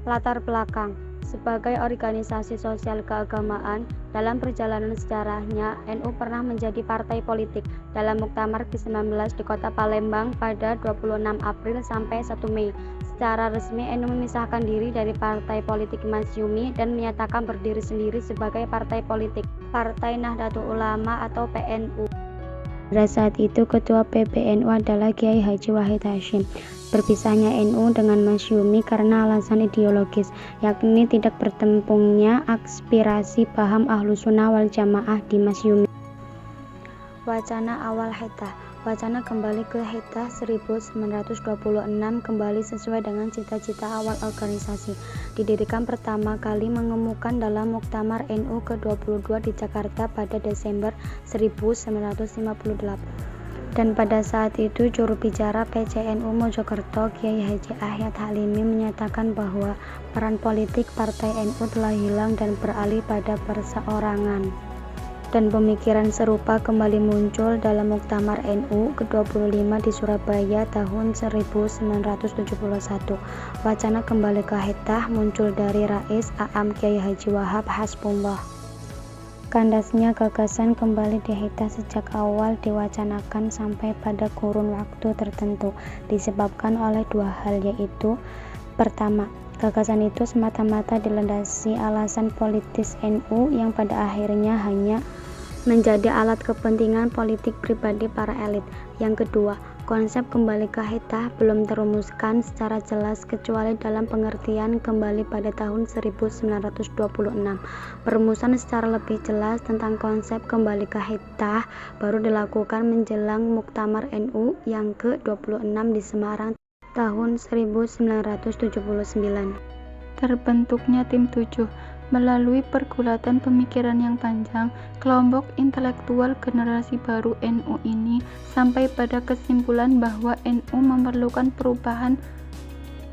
Latar belakang. Sebagai organisasi sosial keagamaan, dalam perjalanan sejarahnya, NU pernah menjadi partai politik dalam Muktamar ke-19 di Kota Palembang pada 26 April sampai 1 Mei. Secara resmi, NU memisahkan diri dari Partai Politik Masyumi dan menyatakan berdiri sendiri sebagai partai politik, Partai Nahdlatul Ulama atau PNU. Pada saat itu, Ketua PBNU adalah Kiai Haji Wahid Hasyim. Berpisahnya NU dengan Masyumi karena alasan ideologis, yakni tidak bertempungnya aspirasi paham Ahlussunnah wal Jamaah di Masyumi. Wacana awal Haitah. Wacana kembali ke Haitah 1926 kembali sesuai dengan cita-cita awal organisasi. Didirikan pertama kali mengemukan dalam Muktamar NU ke-22 di Jakarta pada Desember 1958. Dan pada saat itu juru bicara PCNU Mojokerto Kiai Haji Ahyad Halimi menyatakan bahwa peran politik Partai NU telah hilang dan beralih pada perseorangan. Dan pemikiran serupa kembali muncul dalam Muktamar NU ke-25 di Surabaya tahun 1971. Wacana kembali ke Haitah muncul dari Rais Aam Kiai Haji Wahab Hasbullah. Kandasnya gagasan kembali di Haitah sejak awal diwacanakan sampai pada kurun waktu tertentu disebabkan oleh dua hal, yaitu pertama, gagasan itu semata-mata dilandasi alasan politis NU yang pada akhirnya hanya menjadi alat kepentingan politik pribadi para elit. Yang kedua, konsep kembali ke Haitah belum terumuskan secara jelas kecuali dalam pengertian kembali pada tahun 1926. Perumusan secara lebih jelas tentang konsep kembali ke Haitah baru dilakukan menjelang Muktamar NU yang ke-26 di Semarang tahun 1979. Terbentuknya tim 7. Melalui pergulatan pemikiran yang panjang, kelompok intelektual generasi baru NU ini sampai pada kesimpulan bahwa NU memerlukan perubahan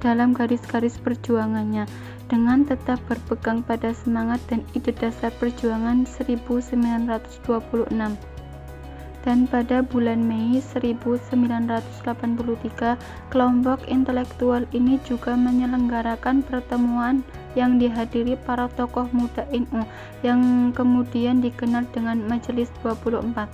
dalam garis-garis perjuangannya dengan tetap berpegang pada semangat dan ide dasar perjuangan 1926. Dan pada bulan Mei 1983, kelompok intelektual ini juga menyelenggarakan pertemuan yang dihadiri para tokoh muda NU yang kemudian dikenal dengan Majelis 24.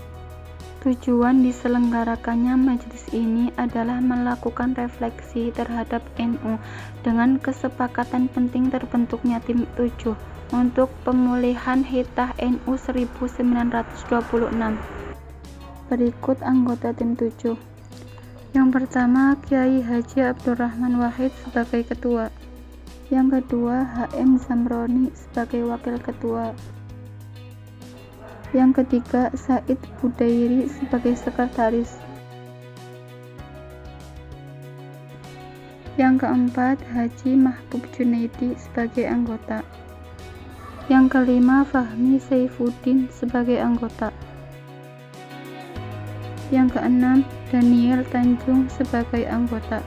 Tujuan diselenggarakannya majelis ini adalah melakukan refleksi terhadap NU dengan kesepakatan penting terbentuknya tim 7 untuk pemulihan Haitah NU 1926. Berikut anggota tim 7. Yang pertama, Kiai Haji Abdurrahman Wahid sebagai ketua. Yang kedua, HM Zamroni sebagai wakil ketua. Yang ketiga, Said Budairi sebagai sekretaris. Yang keempat, Haji Mahbub Junaidi sebagai anggota. Yang kelima, Fahmi Saifuddin sebagai anggota. Yang keenam, Daniel Tanjung sebagai anggota.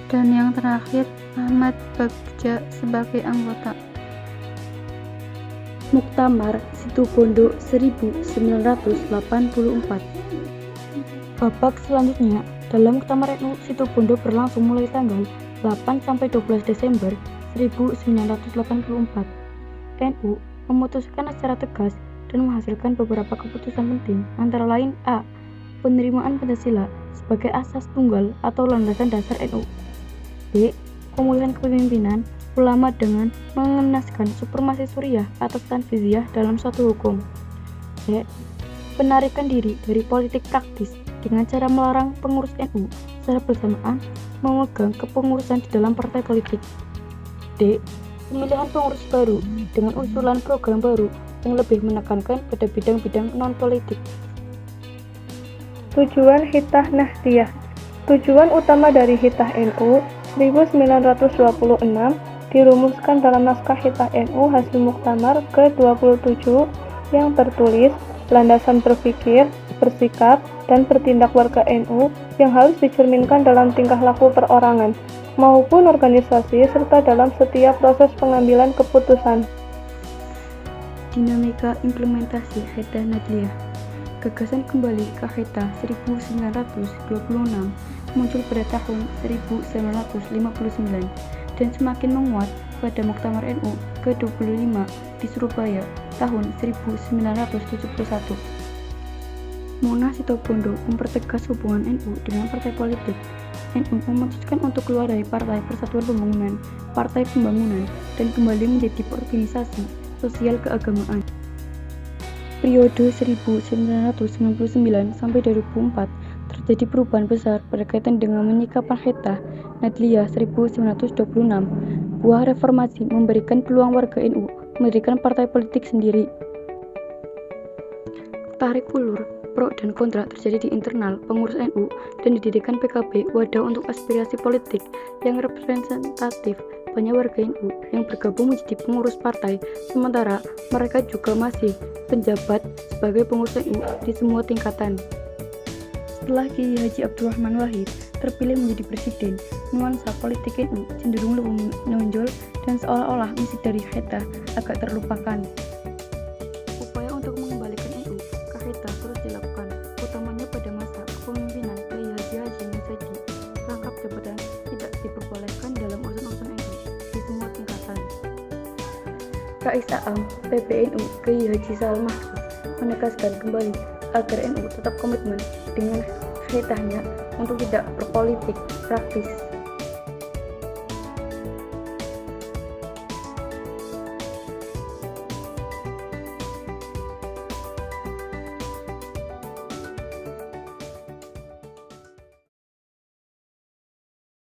Dan yang terakhir, Ahmad Bagja sebagai anggota. Muktamar Situbondo 1984. Babak selanjutnya dalam Muktamar NU Situbondo berlangsung mulai tanggal 8 sampai 12 Desember 1984. NU memutuskan secara tegas dan menghasilkan beberapa keputusan penting, antara lain A. Penerimaan Pancasila sebagai asas tunggal atau landasan dasar NU. B. Pemulihan kepemimpinan ulama dengan mengenaskan supremasi Suriah atau Tanfiziyah dalam suatu hukum. C. Penarikan diri dari politik praktis dengan cara melarang pengurus NU secara bersamaan memegang kepengurusan di dalam partai politik. D. Pemilihan pengurus baru dengan usulan program baru yang lebih menekankan pada bidang-bidang non-politik. Tujuan Haitah Nahdliyah. Tujuan utama dari Haitah NU 1926 dirumuskan dalam naskah Haitah NU hasil Muktamar ke-27 yang tertulis landasan berpikir, bersikap, dan bertindak warga NU yang harus dicerminkan dalam tingkah laku perorangan maupun organisasi serta dalam setiap proses pengambilan keputusan. Dinamika implementasi Haitah Nahdliyah. Gagasan kembali ke Haitah 1926 muncul pada tahun 1959 dan semakin menguat pada Muktamar NU ke-25 di Surabaya tahun 1971. Mona Sitobondo mempertegas hubungan NU dengan partai politik. NU memutuskan untuk keluar dari Partai Persatuan Pembangunan, Partai Pembangunan, dan kembali menjadi organisasi sosial keagamaan. Periode 1999 sampai 2004 terjadi perubahan besar berkaitan dengan menyikapan Hatta Nadliyah 1926. Buah reformasi memberikan peluang warga NU mendirikan partai politik sendiri. Tarik ulur, pro dan kontra terjadi di internal pengurus NU dan didirikan PKB wadah untuk aspirasi politik yang representatif banyak warga NU yang bergabung menjadi pengurus partai, sementara mereka juga masih penjabat sebagai pengurus NU di semua tingkatan. Setelah Kiai Haji Abdurrahman Wahid terpilih menjadi presiden, nuansa politik NU cenderung lebih menonjol dan seolah-olah misi dari Hatta agak terlupakan. Upaya untuk mengembalikan NU ke Hatta terus dilakukan, utamanya pada masa kepemimpinan Kiai Haji Hashim Muzadi. Rangkap jabatan tidak diperbolehkan dalam urusan-urusan NU di semua tingkatan. Rais Am PBNU Kiai Haji Sa'al Mahfuz menegaskan kembali agar NU tetap komitmen dengan haitanya untuk tidak berpolitik praktis.